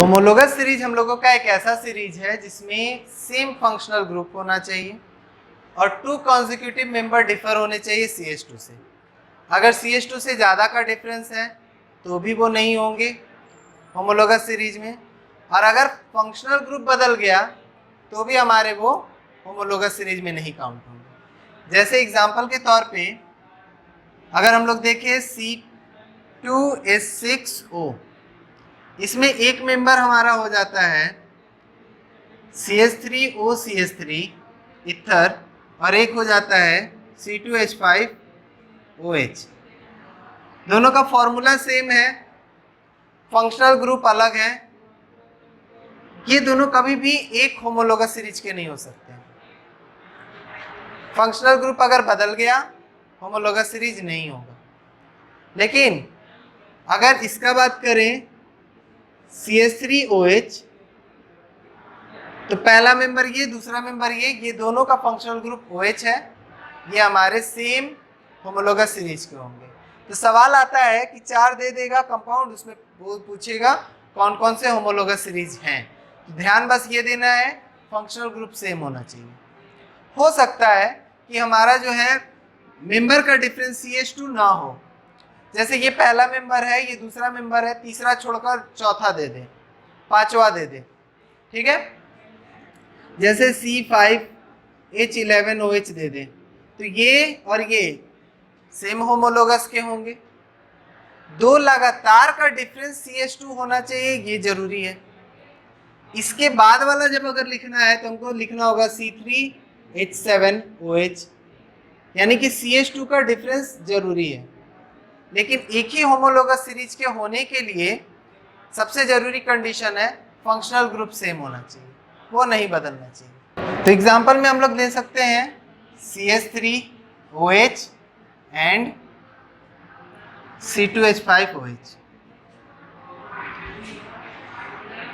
Homologous series हम लोगों का एक ऐसा सीरीज है जिसमें सेम फंक्शनल ग्रुप होना चाहिए और 2 कॉन्जिक्यूटिव मेंबर डिफर होने चाहिए CH2 से। अगर CH2 से ज़्यादा का डिफरेंस है तो भी वो नहीं होंगे होमोलोगस सीरीज में, और अगर फंक्शनल ग्रुप बदल गया तो भी हमारे वो होमोलोगस सीरीज में नहीं काउंट होंगे। जैसे एग्जांपल के तौर पे अगर हम लोग देखें C2H6O, इसमें एक मेंबर हमारा हो जाता है CH3OCH3 इथर और एक हो जाता है C2H5OH। दोनों का फॉर्मूला सेम है, फंक्शनल ग्रुप अलग है। ये दोनों कभी भी एक होमोलोगस सीरीज के नहीं हो सकते। फंक्शनल ग्रुप अगर बदल गया होमोलोगस सीरीज नहीं होगा। लेकिन अगर इसका बात करें CH3OH, तो पहला मेंबर ये, दूसरा मेंबर ये दोनों का फंक्शनल ग्रुप OH है, ये हमारे सेम होमोलोगस सीरीज के होंगे। तो सवाल आता है कि 4 दे देगा कंपाउंड, उसमें वो पूछेगा कौन कौन से होमोलोगस सीरीज हैं। तो ध्यान बस ये देना है, फंक्शनल ग्रुप सेम होना चाहिए। हो सकता है कि हमारा जो है मेंबर का डिफरेंस CH2 ना हो, जैसे ये पहला मेंबर है, ये दूसरा मेंबर है, तीसरा छोड़कर चौथा दे दे, पांचवा दे दे, ठीक है। जैसे C5H11OH दे दे, तो ये और ये सेम होमोलोगस के होंगे। 2 लगातार का डिफरेंस CH2 होना चाहिए, ये जरूरी है। इसके बाद वाला जब अगर लिखना है तो हमको लिखना होगा C3H7OH, यानी कि CH2 का डिफरेंस जरूरी है। लेकिन एक ही होमोलोगस सीरीज के होने के लिए सबसे जरूरी कंडीशन है फंक्शनल ग्रुप सेम होना चाहिए, वो नहीं बदलना चाहिए। तो एग्जांपल में हम लोग ले सकते हैं CH3OH एंड C2H5OH।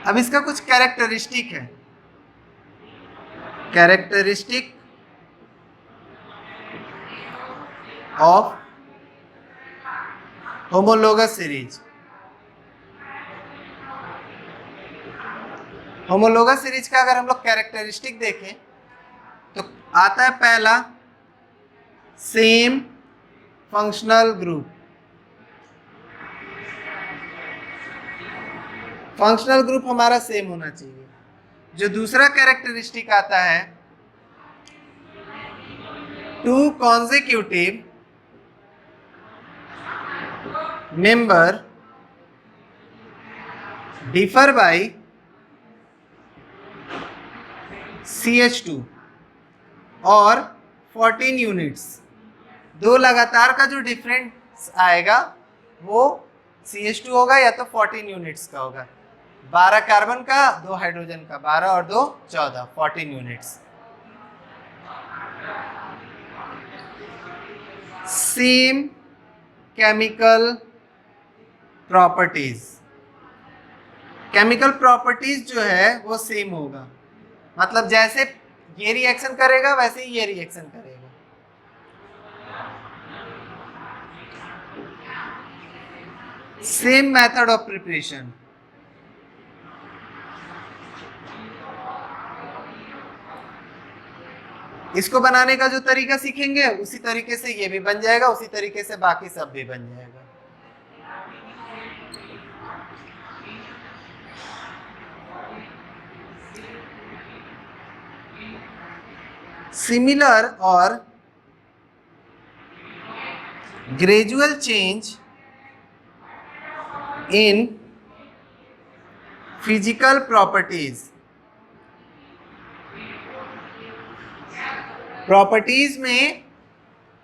अब इसका कुछ कैरेक्टरिस्टिक है, characteristic of homologous series. Homologous series का अगर हम लोग कैरेक्टरिस्टिक देखें तो आता है पहला same functional group. Functional group हमारा सेम होना चाहिए। जो दूसरा कैरेक्टरिस्टिक आता है 2 consecutive member differ by CH2 और 14 यूनिट्स। 2 लगातार का जो डिफरेंस आएगा वो CH2 होगा या तो 14 यूनिट्स का होगा। 12 कार्बन का, 2 हाइड्रोजन का, 12 और 2 14, 14 units. Same chemical properties. Chemical properties जो है वो सेम होगा, मतलब जैसे ये रिएक्शन करेगा वैसे ही ये रिएक्शन करेगा। Same method of preparation. इसको बनाने का जो तरीका सीखेंगे उसी तरीके से ये भी बन जाएगा, उसी तरीके से बाकी सब भी बन जाएगा। सिमिलर और gradual change in physical properties. Properties में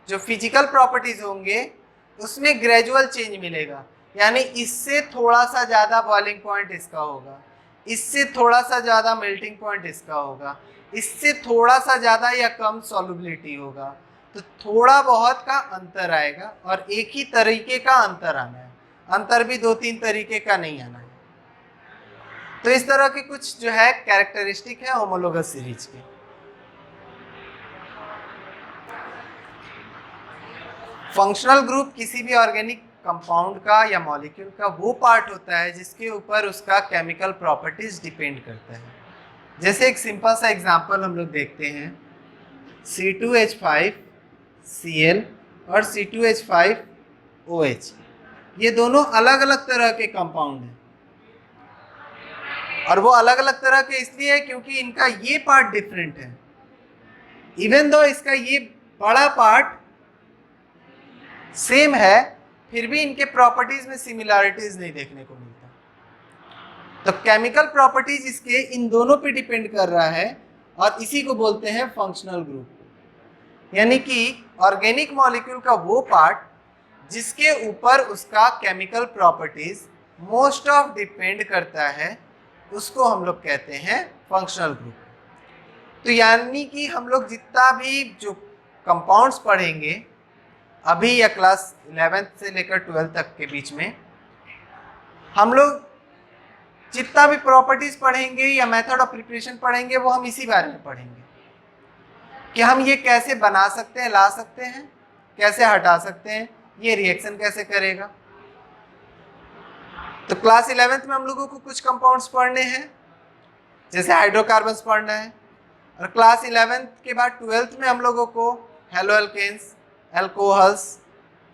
जो फिजिकल प्रॉपर्टीज होंगे उसमें ग्रेजुअल चेंज मिलेगा, यानी इससे थोड़ा सा ज्यादा बॉइलिंग पॉइंट इसका होगा, इससे थोड़ा सा ज्यादा मेल्टिंग पॉइंट इसका होगा, इससे थोड़ा सा ज्यादा या कम सॉल्युबिलिटी होगा। तो थोड़ा बहुत का अंतर आएगा और एक ही तरीके का अंतर आना है, अंतर भी 2-3 तरीके का नहीं आना है। तो इस तरह के कुछ जो है कैरेक्टरिस्टिक है होमोलोगस सीरीज के। फंक्शनल ग्रुप किसी भी ऑर्गेनिक कंपाउंड का या मॉलिक्यूल का वो पार्ट होता है जिसके ऊपर उसका केमिकल प्रॉपर्टीज डिपेंड करता है। जैसे एक सिंपल सा एग्जांपल हम लोग देखते हैं, C2H5Cl और C2H5OH, ये दोनों अलग अलग तरह के कंपाउंड हैं और वो अलग अलग तरह के इसलिए है क्योंकि इनका ये पार्ट डिफरेंट है। इवन दो इसका ये बड़ा पार्ट सेम है, फिर भी इनके प्रॉपर्टीज में सिमिलैरिटीज नहीं देखने को मिलता। तो केमिकल प्रॉपर्टीज इसके इन दोनों पे डिपेंड कर रहा है और इसी को बोलते हैं फंक्शनल ग्रुप। यानी कि ऑर्गेनिक मॉलिक्यूल का वो पार्ट जिसके ऊपर उसका chemical properties most of depend करता है, उसको हम लोग कहते हैं फंक्शनल ग्रुप। तो यानी कि हम लोग जितना भी जो कंपाउंड्स पढ़ेंगे अभी या क्लास 11th से लेकर 12th तक के बीच में, हम लोग जितना भी प्रॉपर्टीज पढ़ेंगे या मेथड ऑफ प्रिपरेशन पढ़ेंगे वो हम इसी बारे में पढ़ेंगे कि हम ये कैसे बना सकते हैं, ला सकते हैं, कैसे हटा सकते हैं, ये रिएक्शन कैसे करेगा। तो क्लास 11th में हम लोगों को कुछ कंपाउंड्स पढ़ने हैं, जैसे हाइड्रोकार्बन्स पढ़ना है, और क्लास 11th के बाद 12th में हम लोगों को haloalkanes, alcohols,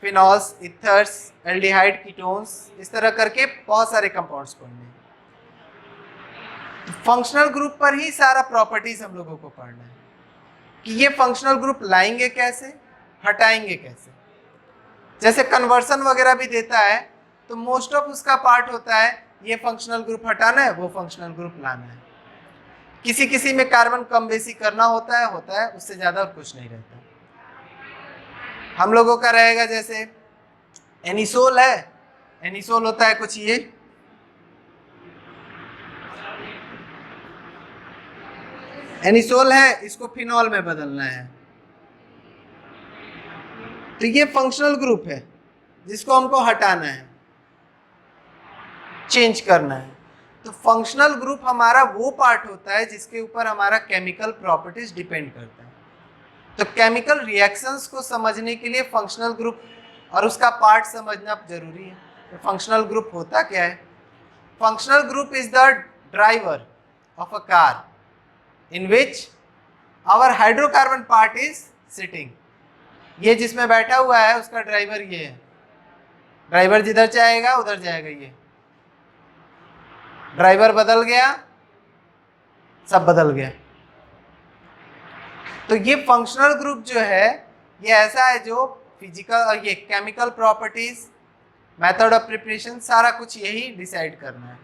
phenols, ethers, aldehyde, ketones, इस तरह करके बहुत सारे कंपाउंड्स पढ़ने हैं। तो फंक्शनल ग्रुप पर ही सारा प्रॉपर्टीज हम लोगों को पढ़ना है कि ये फंक्शनल ग्रुप लाएंगे कैसे, हटाएंगे कैसे। जैसे कन्वर्सन वगैरह भी देता है तो मोस्ट ऑफ उसका पार्ट होता है ये फंक्शनल ग्रुप हटाना है, वो फंक्शनल ग्रुप लाना है। किसी किसी में कार्बन कम बेसी करना होता है, उससे ज़्यादा और कुछ नहीं रहता। हम लोगों का रहेगा जैसे एनिसोल है, एनिसोल होता है कुछ ये, एनिसोल है, इसको फिनॉल में बदलना है, तो ये फंक्शनल ग्रुप है जिसको हमको हटाना है, चेंज करना है। तो फंक्शनल ग्रुप हमारा वो पार्ट होता है जिसके ऊपर हमारा केमिकल प्रॉपर्टीज डिपेंड करता है। तो केमिकल रिएक्शंस को समझने के लिए फंक्शनल ग्रुप और उसका पार्ट समझना जरूरी है। तो फंक्शनल ग्रुप होता क्या है? Functional group is the driver of a car in which our hydrocarbon part is sitting। ये जिसमें बैठा हुआ है उसका ड्राइवर ये है, ड्राइवर जिधर जाएगा उधर जाएगा। ये ड्राइवर बदल गया, सब बदल गया। तो ये फंक्शनल ग्रुप जो है ये ऐसा है जो फिजिकल और ये chemical properties, method of preparation, सारा कुछ यही डिसाइड करना है।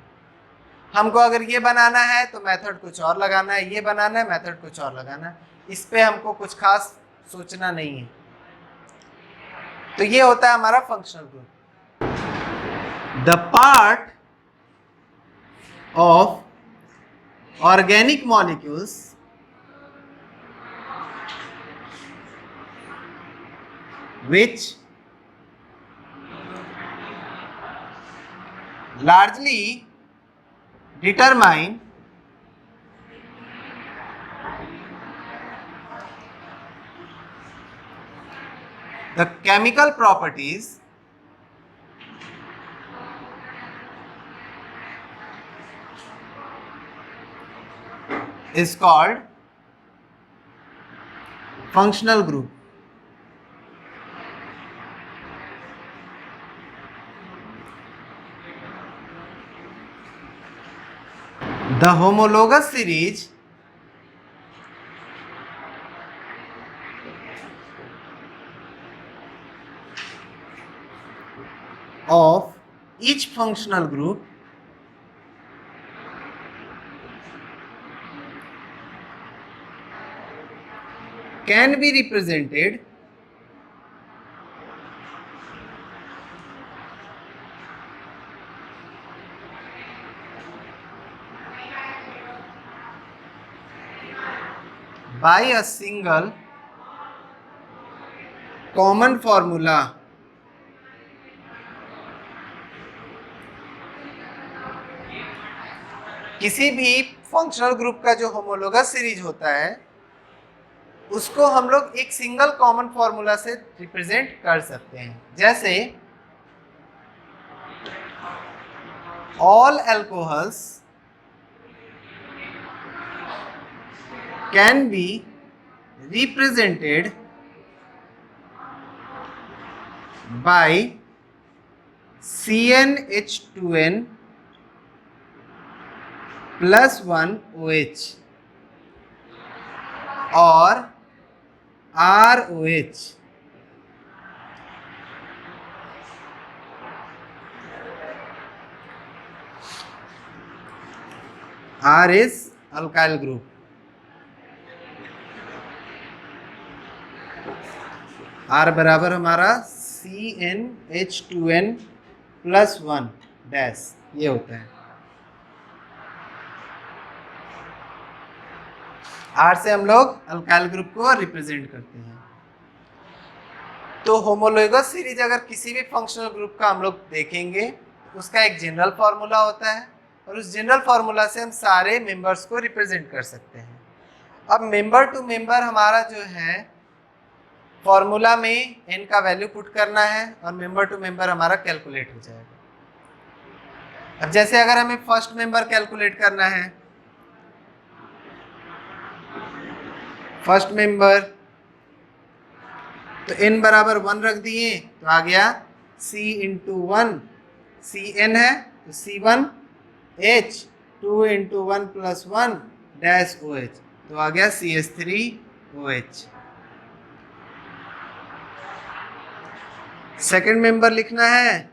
हमको अगर ये बनाना है तो मेथड कुछ और लगाना है, ये बनाना है मेथड कुछ और लगाना है, इस पे हमको कुछ खास सोचना नहीं है। तो ये होता है हमारा functional group. The part of organic molecules which largely determine the chemical properties is called functional group. The homologous series of each functional group can be represented by a single common formula किसी भी functional group का जो homologous series होता है उसको हम लोग एक सिंगल कॉमन फॉर्मूला से रिप्रेजेंट कर सकते हैं। जैसे all alcohols can be represented by CnH2n plus 1 OH और ROH। R is alkyl group। R बराबर हमारा CnH2n plus 1 डैश, ये होता है। R से हम लोग अल्काइल ग्रुप को रिप्रेजेंट करते हैं। तो होमोलोगस सीरीज अगर किसी भी फंक्शनल ग्रुप का हम लोग देखेंगे, उसका एक जनरल फार्मूला होता है और उस जनरल फार्मूला से हम सारे मेंबर्स को रिप्रेजेंट कर सकते हैं। अब मेंबर टू मेंबर हमारा जो है फॉर्मूला में n का वैल्यू पुट करना है और मेंबर टू मेंबर हमारा कैलकुलेट हो जाएगा। अब जैसे अगर हमें फर्स्ट मेंबर कैलकुलेट करना है, फर्स्ट मेंबर तो n बराबर 1 रख दिए तो आ गया C इंटू 1, Cn है तो C1 H, 2 into 1 plus 1 dash OH तो आ गया CH3OH। सेकेंड मेंबर लिखना है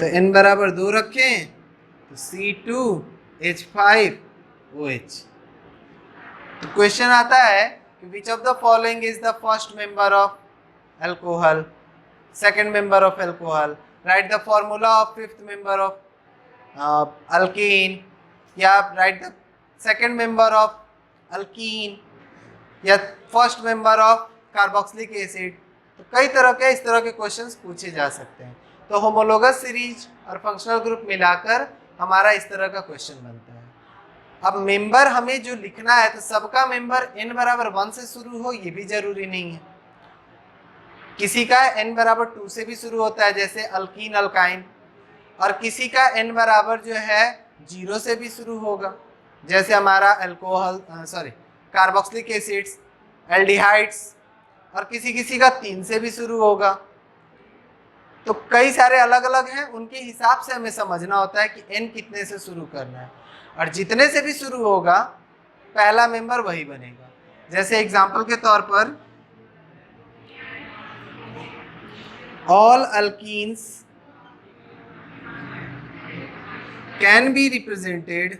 तो n बराबर 2 रखें तो C2H5OH। तो क्वेश्चन आता है कि which of the following is the first member of alcohol, second member of alcohol, write the formula of fifth member of alkene, या write the second member of alkene, या first member of carboxylic acid. तो कई तरह के इस तरह के questions पूछे जा सकते हैं। तो होमोलोगस सीरीज और फंक्शनल ग्रुप मिलाकर हमारा इस तरह का क्वेश्चन बनता है। अब मेंबर हमें जो लिखना है तो सबका मेंबर n बराबर 1 से शुरू हो ये भी जरूरी नहीं है। किसी का n बराबर 2 से भी शुरू होता है जैसे अल्कीन अल्काइन, और किसी का n बराबर जो है 0 से भी शुरू होगा जैसे हमारा अल्कोहल कार्बोक्सिलिक एसिड्स, एल्डिहाइड्स, और किसी किसी का 3 से भी शुरू होगा। तो कई सारे अलग अलग हैं, उनके हिसाब से हमें समझना होता है कि n कितने से शुरू करना है, और जितने से भी शुरू होगा पहला मेंबर वही बनेगा। जैसे एग्जांपल के तौर पर all alkenes can be represented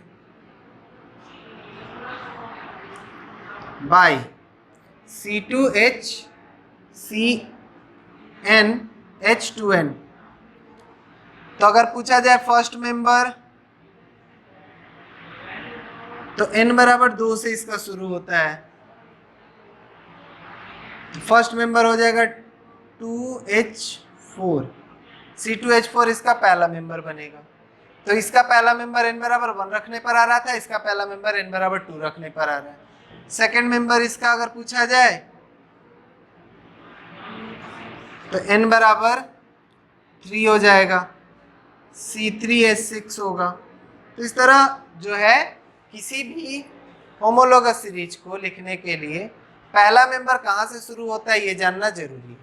by C2H CnH2n। तो अगर पूछा जाए फर्स्ट मेंबर तो n बराबर 2 से इसका शुरू होता है, फर्स्ट मेंबर हो जाएगा 2H4, C2H4 इसका पहला मेंबर बनेगा। तो इसका पहला मेंबर n बराबर 1 रखने पर आ रहा था, इसका पहला मेंबर n बराबर 2 रखने पर आ रहा है। सेकेंड मेंबर इसका अगर पूछा जाए तो n बराबर 3 हो जाएगा, C3H6 होगा। तो इस तरह जो है किसी भी होमोलोगस सीरीज को लिखने के लिए पहला मेंबर कहाँ से शुरू होता है ये जानना जरूरी है।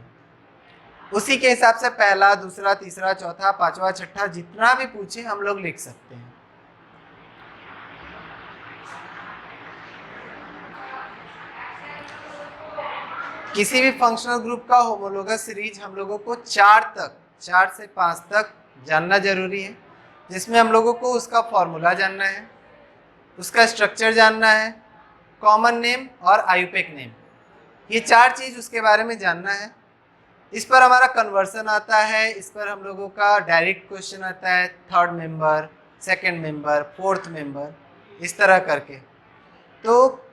उसी के हिसाब से पहला, दूसरा, तीसरा, चौथा, पांचवा, छठा जितना भी पूछे हम लोग लिख सकते हैं। किसी भी फंक्शनल ग्रुप का होमोलोगस सीरीज हम लोगों को 4 से 5 तक जानना जरूरी है, जिसमें हम लोगों को उसका फॉर्मूला जानना है, उसका स्ट्रक्चर जानना है, कॉमन नेम और आयुपेक नेम, ये 4 चीज़ उसके बारे में जानना है। इस पर हमारा कन्वर्सन आता है, इस पर हम लोगों का डायरेक्ट क्वेश्चन आता है, third member, second member, fourth member, इस तरह करके। तो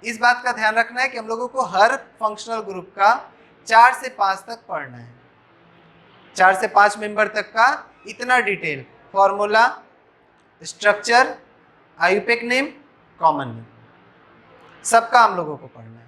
इस बात का ध्यान रखना है कि हम लोगों को हर फंक्शनल ग्रुप का 4 से 5 तक पढ़ना है। 4 से 5 मेंबर तक का इतना detail, formula, structure, IUPAC name, common name, सबका हम लोगों को पढ़ना है।